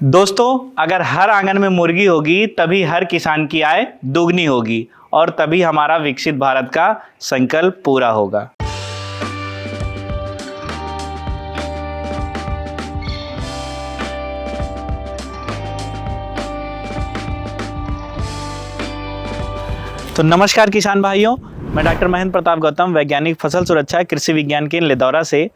दोस्तों, अगर हर आंगन में मुर्गी होगी तभी हर किसान की आय दोगुनी होगी और तभी हमारा विकसित भारत का संकल्प पूरा होगा। तो नमस्कार किसान भाइयों, मैं डॉक्टर महेंद्र प्रताप गौतम, वैज्ञानिक फसल सुरक्षा कृषि विज्ञान केंद्र लिदौरा से।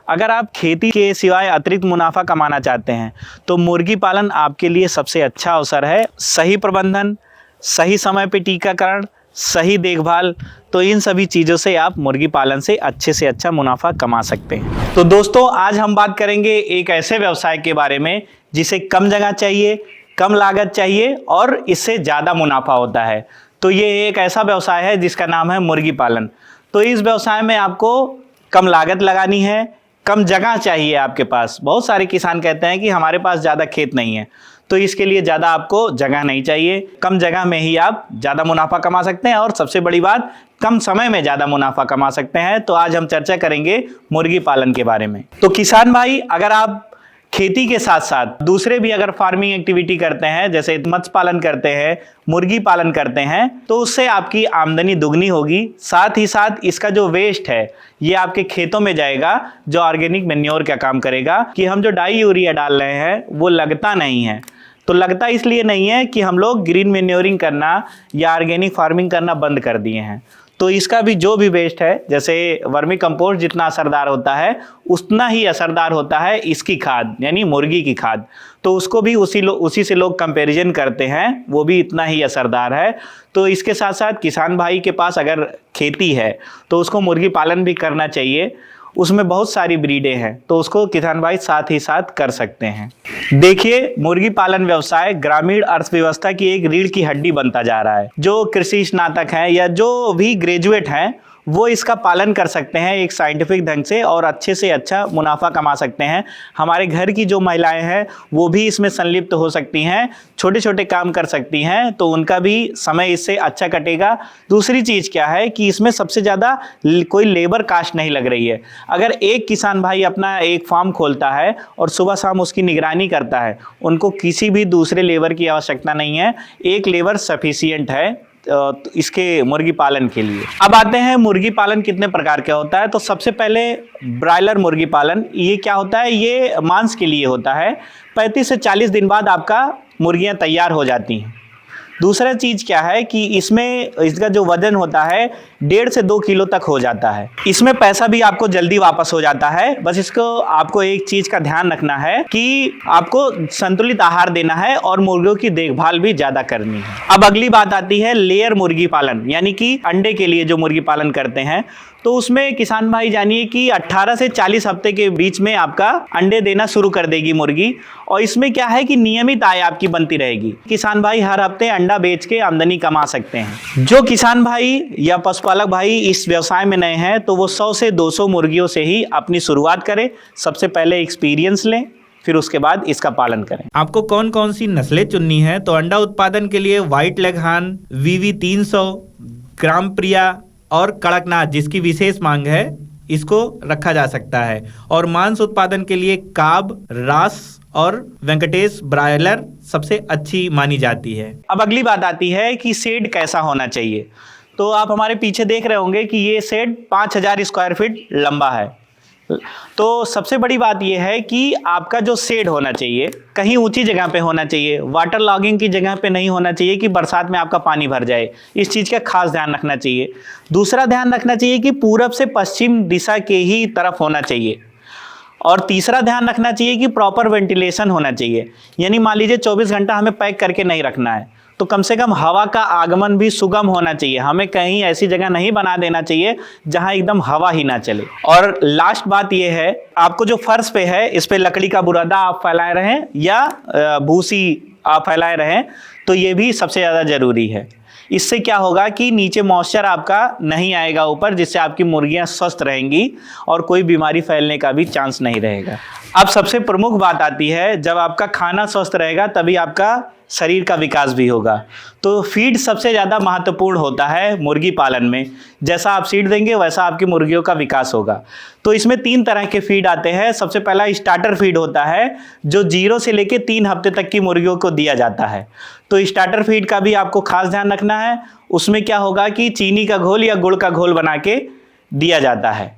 अगर आप खेती के सिवाय अतिरिक्त मुनाफा कमाना चाहते हैं तो मुर्गी पालन आपके लिए सबसे अच्छा अवसर है। सही प्रबंधन, सही समय पे टीकाकरण, सही देखभाल, तो इन सभी चीज़ों से आप मुर्गी पालन से अच्छा मुनाफा कमा सकते हैं। तो दोस्तों, आज हम बात करेंगे एक ऐसे व्यवसाय के बारे में जिसे कम जगह चाहिए, कम लागत चाहिए और इससे ज़्यादा मुनाफा होता है। तो ये एक ऐसा व्यवसाय है जिसका नाम है मुर्गी पालन। तो इस व्यवसाय में आपको कम लागत लगानी है, कम जगह चाहिए आपके पास। बहुत सारे किसान कहते हैं कि हमारे पास ज़्यादा खेत नहीं है, तो इसके लिए ज़्यादा आपको जगह नहीं चाहिए। कम जगह में ही आप ज़्यादा मुनाफा कमा सकते हैं और सबसे बड़ी बात, कम समय में ज़्यादा मुनाफा कमा सकते हैं। तो आज हम चर्चा करेंगे मुर्गी पालन के बारे में। तो किसान भाई, अगर आप खेती के साथ साथ दूसरे भी अगर फार्मिंग एक्टिविटी करते हैं, जैसे मत्स्य पालन करते हैं, मुर्गी पालन करते हैं, तो उससे आपकी आमदनी दुगनी होगी। साथ ही साथ इसका जो वेस्ट है ये आपके खेतों में जाएगा, जो ऑर्गेनिक मैन्योर का काम करेगा। कि हम जो डाई यूरिया डाल रहे हैं वो लगता नहीं है। तो लगता इसलिए नहीं है कि हम लोग ग्रीन मैन्योरिंग करना या ऑर्गेनिक फार्मिंग करना बंद कर दिए हैं। तो इसका भी जो भी वेस्ट है, जैसे वर्मी कंपोस्ट जितना असरदार होता है उतना ही असरदार होता है इसकी खाद, यानी मुर्गी की खाद। तो उसको भी उसी से लोग कंपैरिजन करते हैं, वो भी इतना ही असरदार है। तो इसके साथ साथ किसान भाई के पास अगर खेती है तो उसको मुर्गी पालन भी करना चाहिए। उसमें बहुत सारी ब्रीडें हैं, तो उसको किसान भाई साथ ही साथ कर सकते हैं। देखिए, मुर्गी पालन व्यवसाय ग्रामीण अर्थव्यवस्था की एक रीढ़ की हड्डी बनता जा रहा है। जो कृषि स्नातक हैं या जो भी ग्रेजुएट हैं वो इसका पालन कर सकते हैं एक साइंटिफिक ढंग से और अच्छे से अच्छा मुनाफा कमा सकते हैं। हमारे घर की जो महिलाएं हैं वो भी इसमें संलिप्त हो सकती हैं, छोटे छोटे काम कर सकती हैं, तो उनका भी समय इससे अच्छा कटेगा। दूसरी चीज़ क्या है कि इसमें सबसे ज़्यादा कोई लेबर कास्ट नहीं लग रही है। अगर एक किसान भाई अपना एक फार्म खोलता है और सुबह शाम उसकी निगरानी करता है, उनको किसी भी दूसरे लेबर की आवश्यकता नहीं है, एक लेबर सफिशिएंट है इसके मुर्गी पालन के लिए। अब आते हैं मुर्गी पालन कितने प्रकार का होता है। तो सबसे पहले ब्रायलर मुर्गी पालन, ये क्या होता है? ये मांस के लिए होता है। 35 से 40 दिन बाद आपका मुर्गियां तैयार हो जाती हैं। दूसरा चीज़ क्या है कि इसमें इसका जो वजन होता है 1.5 से 2 किलो तक हो जाता है। इसमें पैसा भी आपको जल्दी वापस हो जाता है। बस इसको आपको एक चीज़ का ध्यान रखना है कि आपको संतुलित आहार देना है और मुर्गियों की देखभाल भी ज़्यादा करनी है। अब अगली बात आती है लेयर मुर्गी पालन, यानी कि अंडे के लिए जो मुर्गी पालन करते हैं। तो उसमें किसान भाई जानिए कि 18 से 40 हफ्ते के बीच में आपका अंडे देना शुरू कर देगी मुर्गी। और इसमें क्या है कि नियमित आय आपकी बनती रहेगी। किसान भाई हर हफ्ते अंडा बेच के आमदनी कमा सकते हैं। जो किसान भाई या पशुपालक भाई इस व्यवसाय में नए हैं तो वो 100 से 200 मुर्गियों से ही अपनी शुरुआत करें। सबसे पहले एक्सपीरियंस लें, फिर उसके बाद इसका पालन करें। आपको कौन कौन सी नस्लें चुननी है? तो अंडा उत्पादन के लिए व्हाइट लेग हान, वीवी 300, ग्राम प्रिया और कड़कनाथ, जिसकी विशेष मांग है, इसको रखा जा सकता है। और मांस उत्पादन के लिए काब, रास और वेंकटेश ब्रायलर सबसे अच्छी मानी जाती है। अब अगली बात आती है कि शेड कैसा होना चाहिए। तो आप हमारे पीछे देख रहे होंगे कि ये शेड 5000 स्क्वायर फीट लंबा है। तो सबसे बड़ी बात यह है कि आपका जो शेड होना चाहिए कहीं ऊंची जगह पे होना चाहिए, वाटर लॉगिंग की जगह पे नहीं होना चाहिए कि बरसात में आपका पानी भर जाए। इस चीज़ का खास ध्यान रखना चाहिए। दूसरा ध्यान रखना चाहिए कि पूरब से पश्चिम दिशा के ही तरफ होना चाहिए। और तीसरा ध्यान रखना चाहिए कि प्रॉपर वेंटिलेशन होना चाहिए। यानी मान लीजिए 24 घंटा हमें पैक करके नहीं रखना है, तो कम से कम हवा का आगमन भी सुगम होना चाहिए। हमें कहीं ऐसी जगह नहीं बना देना चाहिए जहां एकदम हवा ही ना चले। और लास्ट बात यह है, आपको जो फर्श पे है इस पे लकड़ी का बुरादा आप फैलाए रहें या भूसी आप फैलाए रहें, तो ये भी सबसे ज़्यादा ज़रूरी है। इससे क्या होगा कि नीचे मॉइस्चर आपका नहीं आएगा ऊपर, जिससे आपकी मुर्गियां स्वस्थ रहेंगी और कोई बीमारी फैलने का भी चांस नहीं रहेगा। अब सबसे प्रमुख बात आती है, जब आपका खाना स्वस्थ रहेगा तभी आपका शरीर का विकास भी होगा। तो तो फीड सबसे ज़्यादा महत्वपूर्ण होता है मुर्गी पालन में। जैसा आप फीड देंगे वैसा आपकी मुर्गियों का विकास होगा। तो इसमें 3 तरह के फीड आते हैं। सबसे पहला स्टार्टर फीड होता है जो 0 से लेकर 3 हफ्ते तक की मुर्गियों को दिया जाता है। तो स्टार्टर फीड का भी आपको खास ध्यान रखना है। उसमें क्या होगा कि चीनी का घोल या गुड़ का घोल बना के दिया जाता है।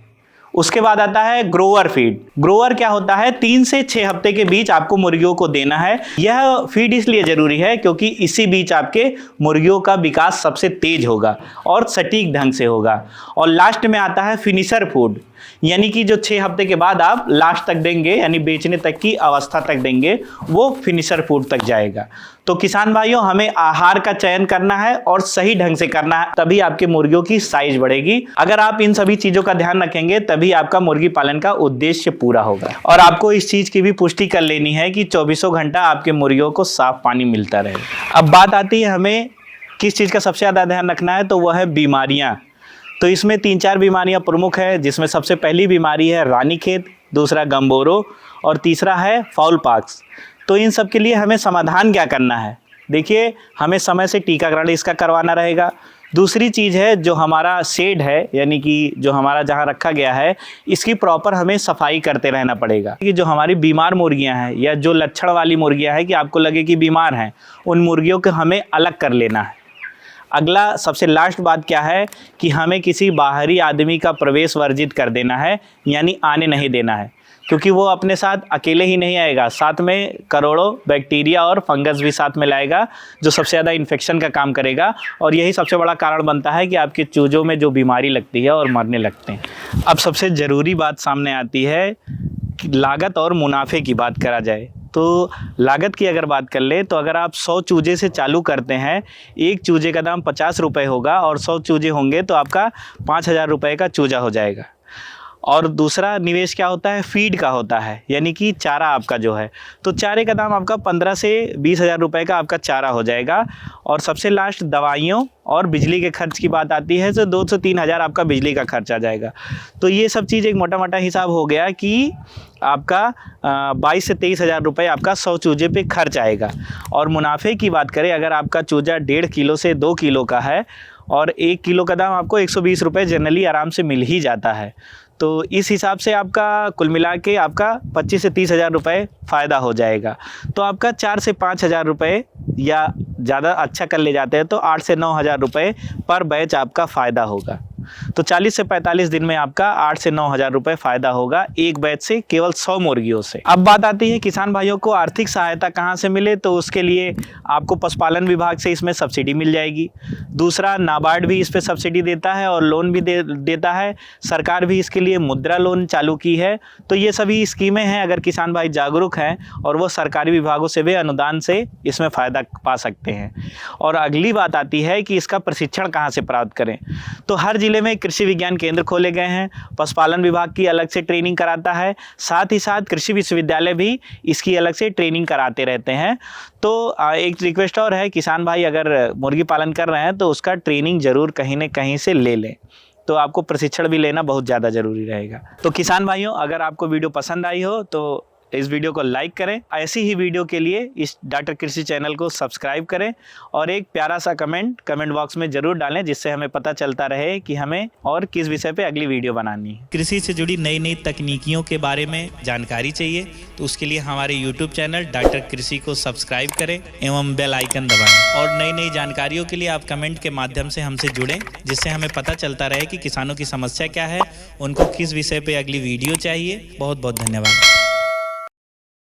उसके बाद आता है ग्रोअर फीड। ग्रोअर क्या होता है, 3 से 6 हफ्ते के बीच आपको मुर्गियों को देना है। यह फीड इसलिए जरूरी है क्योंकि इसी बीच आपके मुर्गियों का विकास सबसे तेज होगा और सटीक ढंग से होगा। और लास्ट में आता है फिनिशर फूड, यानी कि जो 6 हफ्ते के बाद आप लास्ट तक देंगे, यानी बेचने तक की अवस्था तक देंगे, वो फिनिशर फूड तक जाएगा। तो किसान भाइयों, हमें आहार का चयन करना है और सही ढंग से करना है, तभी आपके मुर्गियों की साइज बढ़ेगी। अगर आप इन सभी चीजों का ध्यान रखेंगे तभी आपका मुर्गी पालन का उद्देश्य पूरा होगा। और आपको इस चीज की भी पुष्टि कर लेनी है कि 24 घंटा आपके मुर्गियों को साफ पानी मिलता रहे। अब बात आती है हमें किस चीज का सबसे ज्यादा ध्यान रखना है, तो वह है बीमारियां। तो इसमें 3-4 बीमारियां प्रमुख है, जिसमें सबसे पहली बीमारी है रानीखेत, दूसरा गम्बोरो और तीसरा है फाउल पॉक्स। तो इन सब के लिए हमें समाधान क्या करना है? देखिए, हमें समय से टीकाकरण इसका करवाना रहेगा। दूसरी चीज़ है, जो हमारा शेड है, यानी कि जो हमारा जहाँ रखा गया है, इसकी प्रॉपर हमें सफाई करते रहना पड़ेगा। कि जो हमारी बीमार मुर्गियां हैं या जो लक्षण वाली मुर्गियां हैं कि आपको लगे कि बीमार हैं, उन मुर्गियों को हमें अलग कर लेना है। अगला सबसे लास्ट बात क्या है कि हमें किसी बाहरी आदमी का प्रवेश वर्जित कर देना है, यानी आने नहीं देना है, क्योंकि वो अपने साथ अकेले ही नहीं आएगा, साथ में करोड़ों बैक्टीरिया और फंगस भी साथ में लाएगा, जो सबसे ज़्यादा इन्फेक्शन का काम करेगा। और यही सबसे बड़ा कारण बनता है कि आपके चूज़ों में जो बीमारी लगती है और मरने लगते हैं। अब सबसे ज़रूरी बात सामने आती है कि लागत और मुनाफे की बात करा जाए। तो लागत की अगर बात कर ले तो अगर आप 100 चूजे से चालू करते हैं, एक चूजे का दाम 50 रुपये होगा और 100 चूजे होंगे तो आपका 5,000 रुपये का चूजा हो जाएगा। और दूसरा निवेश क्या होता है, फीड का होता है, यानी कि चारा आपका जो है, तो चारे का दाम आपका 15 से 20,000 रुपये का आपका चारा हो जाएगा। और सबसे लास्ट दवाइयों और बिजली के खर्च की बात आती है तो 2 से 3 हज़ार आपका बिजली का खर्च आ जाएगा। तो ये सब चीज़ एक मोटा मोटा हिसाब हो गया कि आपका 22 से 23 हज़ार रुपये आपका 100 चूजे पे खर्च आएगा। और मुनाफे की बात करें, अगर आपका चूजा 1.5 किलो से 2 किलो का है और 1 किलो का दाम आपको 120 रुपये जनरली आराम से मिल ही जाता है, तो इस हिसाब से आपका कुल मिला के आपका 25 से 30 हज़ार रुपये फ़ायदा हो जाएगा। तो आपका 4 से 5 हज़ार रुपये, या ज़्यादा अच्छा कर ले जाते हैं तो 8 से 9 हज़ार रुपये पर बैच आपका फ़ायदा होगा। तो 40 से 45 दिन में आपका 8 से 9 हज़ार रुपये फ़ायदा होगा एक बैच से, केवल 100 मुर्गियों से। अब बात आती है किसान भाइयों को आर्थिक सहायता कहाँ से मिले, तो उसके लिए आपको पशुपालन विभाग से इसमें सब्सिडी मिल जाएगी। दूसरा, नाबार्ड भी इस पर सब्सिडी देता है और लोन भी देता है। सरकार भी इसके लिए मुद्रा लोन चालू की है। तो ये सभी स्कीमें हैं, अगर किसान भाई जागरूक हैं और वो सरकारी विभागों से भी अनुदान से इसमें फ़ायदा पा सकते हैं। और अगली बात आती है कि इसका प्रशिक्षण कहाँ से प्राप्त करें, तो हर जिले में कृषि विज्ञान केंद्र खोले गए हैं। पशुपालन विभाग की अलग से ट्रेनिंग कराता है, साथ ही साथ कृषि विश्वविद्यालय भी इसकी अलग से ट्रेनिंग कराते रहते हैं। तो एक रिक्वेस्ट और है, किसान भाई अगर मुर्गी पालन कर रहे हैं तो उसका ट्रेनिंग ज़रूर कहीं न कहीं से ले लें, तो आपको प्रशिक्षण भी लेना बहुत ज़्यादा ज़रूरी रहेगा। तो किसान भाइयों, अगर आपको वीडियो पसंद आई हो तो इस वीडियो को लाइक करें। ऐसी ही वीडियो के लिए इस डॉक्टर कृषि चैनल को सब्सक्राइब करें और एक प्यारा सा कमेंट बॉक्स में ज़रूर डालें, जिससे हमें पता चलता रहे कि हमें और किस विषय पे अगली वीडियो बनानी है। कृषि से जुड़ी नई नई तकनीकियों के बारे में जानकारी चाहिए तो उसके लिए हमारे YouTube चैनल डॉक्टर कृषि को सब्सक्राइब करें एवं बेल आइकन दबाएं। और नई नई जानकारियों के लिए आप कमेंट के माध्यम से हमसे जुड़ें, जिससे हमें पता चलता रहे कि किसानों की समस्या क्या है, उनको किस विषय पर अगली वीडियो चाहिए। बहुत बहुत धन्यवाद।